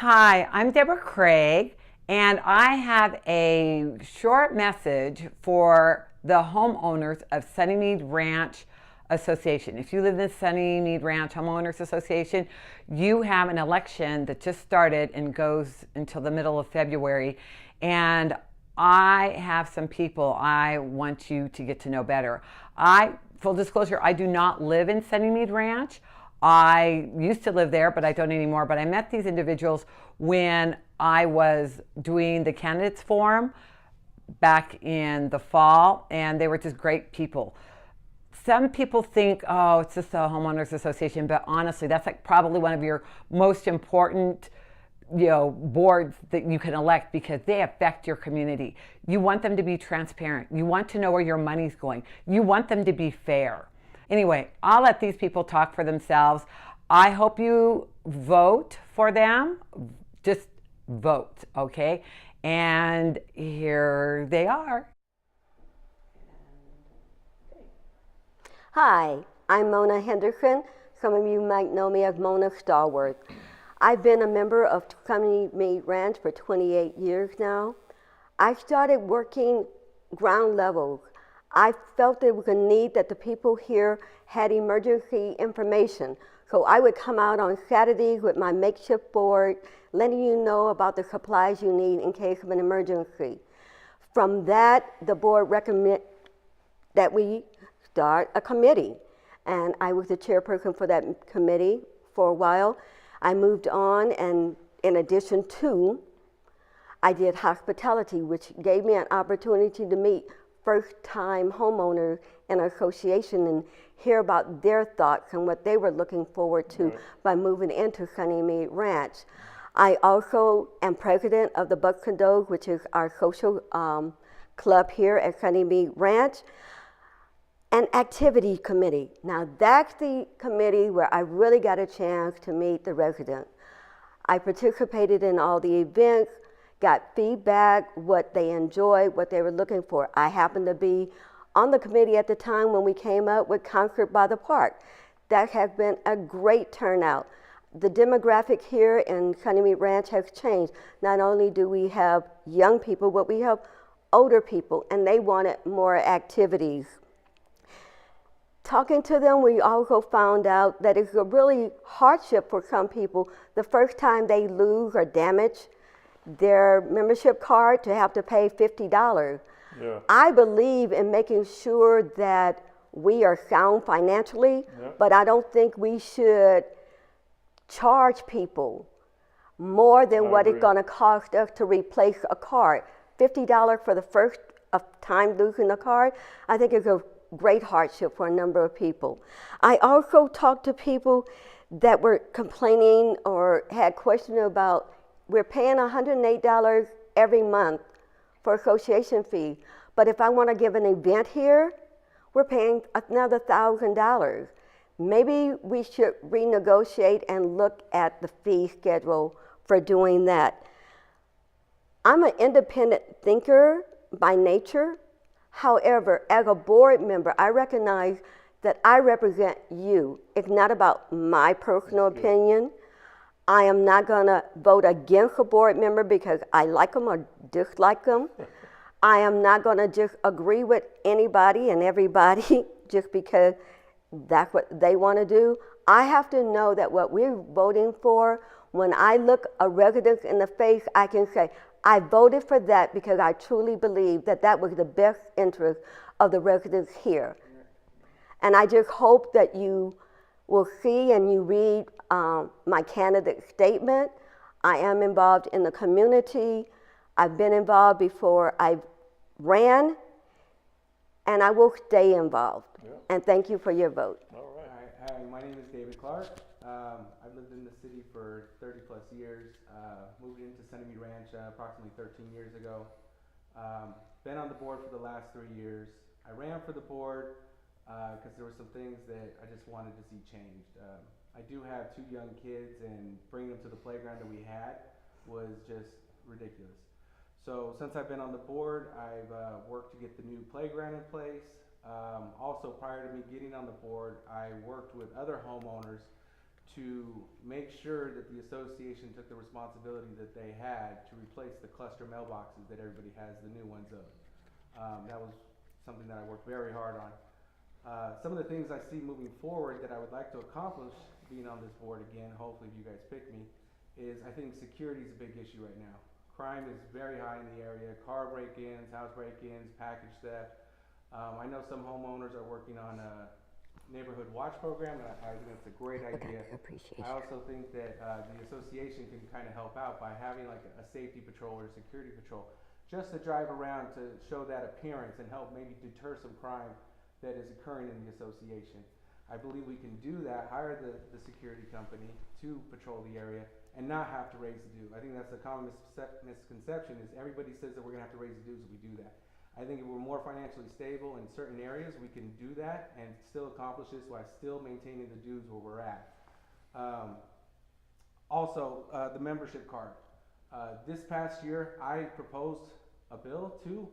Hi, I'm Deborah Craig, and I have a short message for the homeowners of Sunnymead Ranch Association. If you live in the Sunnymead Ranch Homeowners Association, you have an election that just started and goes until the middle of February. And I have some people I want you to get to know better. Full disclosure, I do not live in Sunnymead Ranch. I used to live there, but I don't anymore. But I met these individuals when I was doing the candidates forum back in the fall, and they were just great people. Some people think, oh, it's just a homeowners association, but honestly, that's like probably one of your most important boards that you can elect because they affect your community. You want them to be transparent. You want to know where your money's going. You want them to be fair. Anyway, I'll let these people talk for themselves. I hope you vote for them. Just vote, okay? And here they are. Hi, I'm Mona Henderson. Some of you might know me as Mona Stallworth. I've been a member of Sunnymead Ranch for 28 years now. I started working ground level. I felt there was a need that the people here had emergency information. So I would come out on Saturdays with my makeshift board, letting you know about the supplies you need in case of an emergency. From that, the board recommended that we start a committee. And I was the chairperson for that committee for a while. I moved on, and in addition to, I did hospitality, which gave me an opportunity to meet first-time homeowners in an association and hear about their thoughts and what they were looking forward to by moving into Sunnymead Ranch. I also am president of the Bucks and Does, which is our social club here at Sunnymead Ranch, and activity committee. Now that's the committee where I really got a chance to meet the residents. I participated in all the events, got feedback, what they enjoyed, what they were looking for. I happened to be on the committee at the time when we came up with Concert by the Park. That has been a great turnout. The demographic here in Sunnymead Ranch has changed. Not only do we have young people, but we have older people, and they wanted more activities. Talking to them, we also found out that it's a really hardship for some people the first time they lose or damage their membership card to have to pay $50. Yeah. I believe in making sure that we are sound financially, but I don't think we should charge people more than what it's going to cost us to replace a card. $50 for the first time losing a card, I think is a great hardship for a number of people. I also talked to people that were complaining or had questions about, we're paying $108 every month for association fee, but if I want to give an event here, we're paying another $1,000. Maybe we should renegotiate and look at the fee schedule for doing that. I'm an independent thinker by nature. However, as a board member, I recognize that I represent you. It's not about my personal opinion. I am not going to vote against a board member because I like them or dislike them. I am not going to just agree with anybody and everybody just because that's what they want to do. I have to know that what we're voting for, when I look a resident in the face, I can say, I voted for that because I truly believe that that was the best interest of the residents here. And I just hope that you will see and you read my candidate statement. I am involved in the community. I've been involved before I ran, and I will stay involved. And thank you for your vote. All right. Hi, my name is David Clark. I've lived in the city for 30 plus years. Moved into Sunnymead Ranch approximately 13 years ago. Been on the board for the last 3 years. I ran for the board because there were some things that I just wanted to see changed. I do have 2 young kids, and bringing them to the playground that we had was just ridiculous. So since I've been on the board, I've worked to get the new playground in place. Also, prior to me getting on the board, I worked with other homeowners to make sure that the association took the responsibility that they had to replace the cluster mailboxes that everybody has the new ones of. That was something that I worked very hard on. Some of the things I see moving forward that I would like to accomplish being on this board again, hopefully if you guys pick me, is I think security is a big issue right now. Crime is very high in the area, car break-ins, house break-ins, package theft. I know some homeowners are working on a neighborhood watch program, and I think that's a great idea. I also think that the association can kind of help out by having like a safety patrol or a security patrol, just to drive around to show that appearance and help maybe deter some crime that is occurring in the association. I believe we can do that, hire the security company to patrol the area and not have to raise the dues. I think that's a common misconception is everybody says that we're gonna have to raise the dues if we do that. I think if we're more financially stable in certain areas, we can do that and still accomplish this while still maintaining the dues where we're at. Also, the membership card. This past year, I proposed a bill to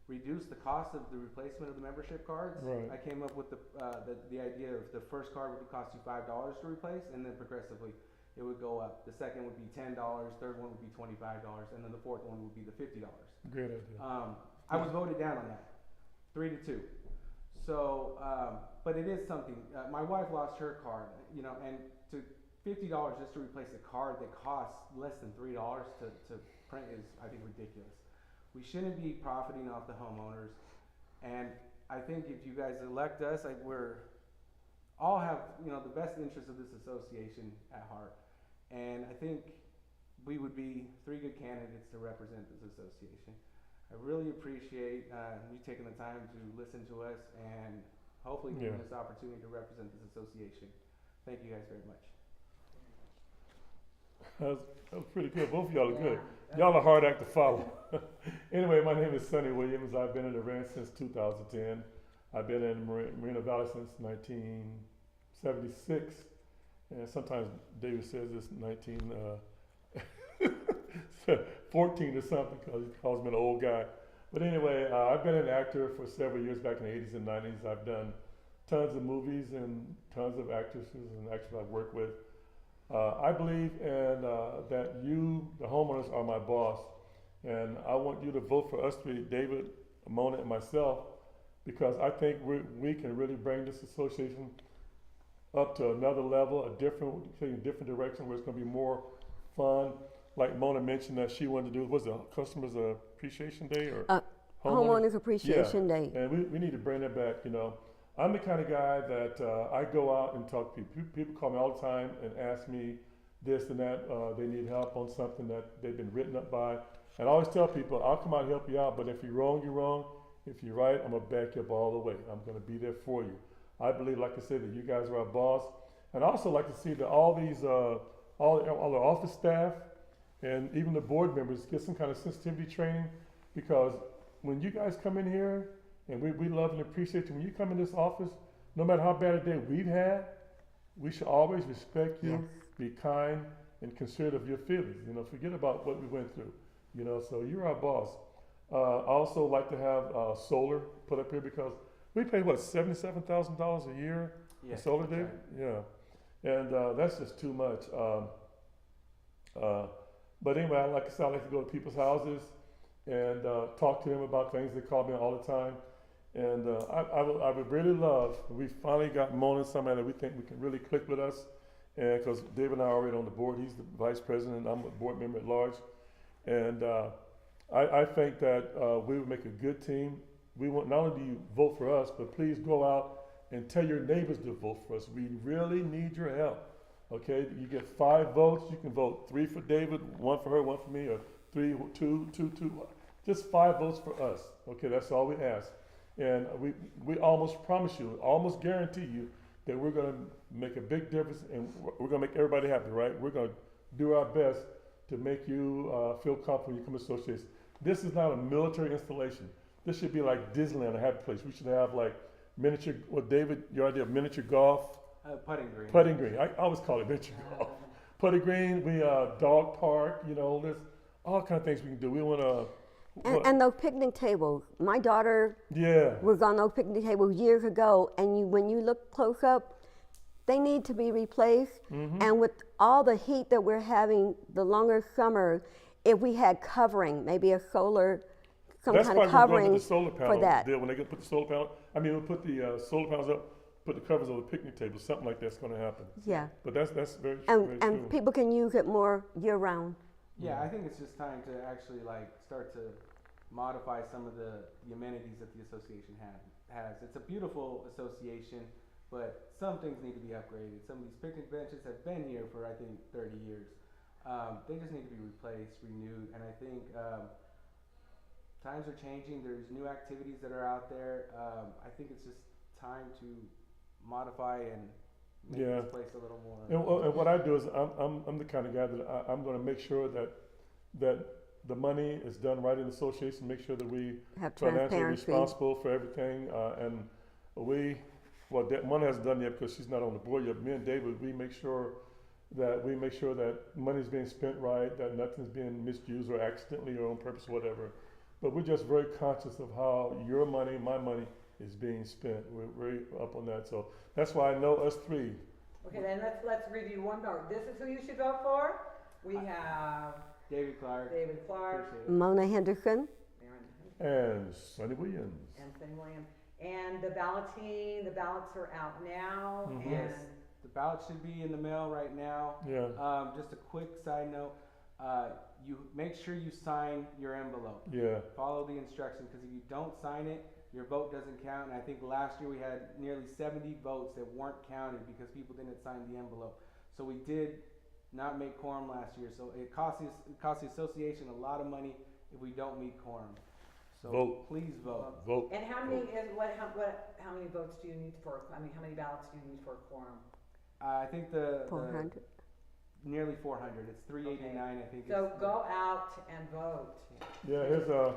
reduce the cost of the replacement of the membership cards. Right. I came up with the idea of the first card would cost you $5 to replace, and then progressively it would go up. The second would be $10, third one would be $25, and then the fourth one would be the $50. Great idea. I was voted down on that, 3-2. So, but it is something. My wife lost her card, you know, and to $50 just to replace a card that costs less than $3 to print is, I think, ridiculous. We shouldn't be profiting off the homeowners, and I think if you guys elect us, we're all have, you know, the best interests of this association at heart, and I think we would be 3 good candidates to represent this association. I really appreciate you taking the time to listen to us and hopefully giving us the opportunity to represent this association. Thank you guys very much. That was pretty good. Both of y'all are good. Y'all are hard act to follow. Anyway, my name is Sonny Williams. I've been in the ranch since 2010. I've been in Moreno Valley since 1976. And sometimes David says it's 14 or something because he calls me an old guy. But anyway, I've been an actor for several years back in the 80s and 90s. I've done tons of movies and tons of actresses and actors I've worked with. I believe in that you, the homeowners, are my boss. And I want you to vote for us three, David, Mona, and myself, because I think we can really bring this association up to another level, a different direction where it's going to be more fun. Like Mona mentioned that she wanted to do, was it Customers Appreciation Day or Homeowners Appreciation Day? And we need to bring that back, you know. I'm the kind of guy that I go out and talk to people. People call me all the time and ask me this and that. They need help on something that they've been written up by. And I always tell people, I'll come out and help you out, but if you're wrong, you're wrong. If you're right, I'm going to back you up all the way. I'm going to be there for you. I believe, like I said, that you guys are our boss. And I also like to see that all these, all the office staff and even the board members get some kind of sensitivity training, because when you guys come in here, and we love and appreciate you, when you come in this office, no matter how bad a day we've had, we should always respect you, be kind, and considerate of your feelings. You know, forget about what we went through. You know, so you're our boss. I also like to have solar put up here because we pay, what, $77,000 a year for solar, David? Right. Yeah. And that's just too much. But anyway, like I said, I like to go to people's houses and talk to them about things. They call me all the time. And I would really love, we finally got Mona, somebody that we think we can really click with us. And because David and I are already on the board, he's the vice president, I'm a board member at large. And I think that we would make a good team. We want, not only do you vote for us, but please go out and tell your neighbors to vote for us. We really need your help. Okay, you get 5 votes. You can vote 3 for David, 1 for her, 1 for me, or 3, 2, 2, 2. Just 5 votes for us. Okay, that's all we ask. And we almost promise you, almost guarantee you that we're going to make a big difference, and we're going to make everybody happy, right? We're going to do our best to make you feel comfortable when you come to association. This is not a military installation. This should be like Disneyland, a happy place. We should have like miniature, well, David, your idea of miniature golf? Putting green. Putting green. I always call it miniature golf. Putting green, we dog park, you know, there's all kind of things we can do. We want to... And those picnic tables. My daughter was on those picnic tables years ago, and when you look close up, they need to be replaced. And with all the heat that we're having, the longer summer, if we had covering, maybe a solar, some That's kind why of we're going covering with the solar panel for that. deal. When they get put the solar panel, we'll put the solar panels up, put the covers on the picnic table. Something like that's going to happen. Yeah. But that's very, And, very and true. people can use it more year round. Yeah, I think it's just time to actually like start to modify some of the amenities that the association has. It's a beautiful association, but some things need to be upgraded. Some of these picnic benches have been here for I think 30 years. They just need to be replaced, renewed, and I think times are changing. There's new activities that are out there. I think it's just time to modify and make Yeah. this place a little more. And what I do is I'm the kind of guy that I'm going to make sure that the money is done right in the association, make sure that we Have financially transparency. responsible for everything, and Mona hasn't done yet because she's not on the board yet. Me and David, we make sure that money's being spent right, that nothing's being misused or accidentally or on purpose or whatever. But we're just very conscious of how your money, my money, is being spent. We're very up on that. So that's why I know us three. Okay, then let's review one more. This is who you should vote for. We have David Clark. David Clark, Appreciate it. Mona Henderson. And Sonny Williams. and Sam Williams. And the ballots are out now. Mhm. And Yes. The ballot should be in the mail right now. Yeah. Just a quick side note, you make sure you sign your envelope. Yeah. Follow the instructions, because if you don't sign it, your vote doesn't count. And I think last year we had nearly 70 votes that weren't counted because people didn't sign the envelope. So we did not make quorum last year. So it costs the association a lot of money if we don't meet quorum. So Vote. please vote. Vote. and how many how many votes do you need for? How many ballots do you need for a quorum? I think the 400. nearly 400. It's 389. I think. So is the- go out and vote. Yeah.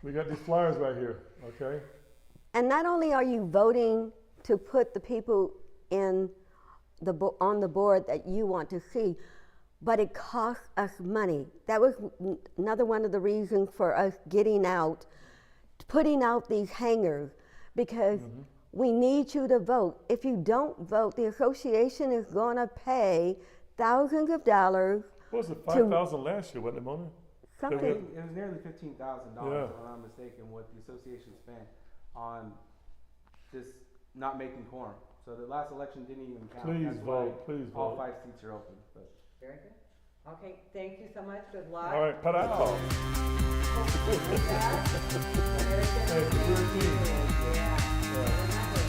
We got these flyers right here. Okay. And not only are you voting to put the people in on the board that you want to see, but it costs us money. That was another one of the reasons for us getting out, putting out these hangers, because we need you to vote. If you don't vote, the association is going to pay thousands of dollars. What was it? 5,000 last year, wasn't it, Mona? I Something. think it was nearly $15,000, Yeah. if I'm not mistaken, what the association spent on just not making quorum. So the last election didn't even count. Please That's vote. why Please all vote. 5 seats are open. But Very good. Okay, thank you so much. Good luck. All right. Para. Very good. Hey, it's a good team. Yeah. Yeah. Remember,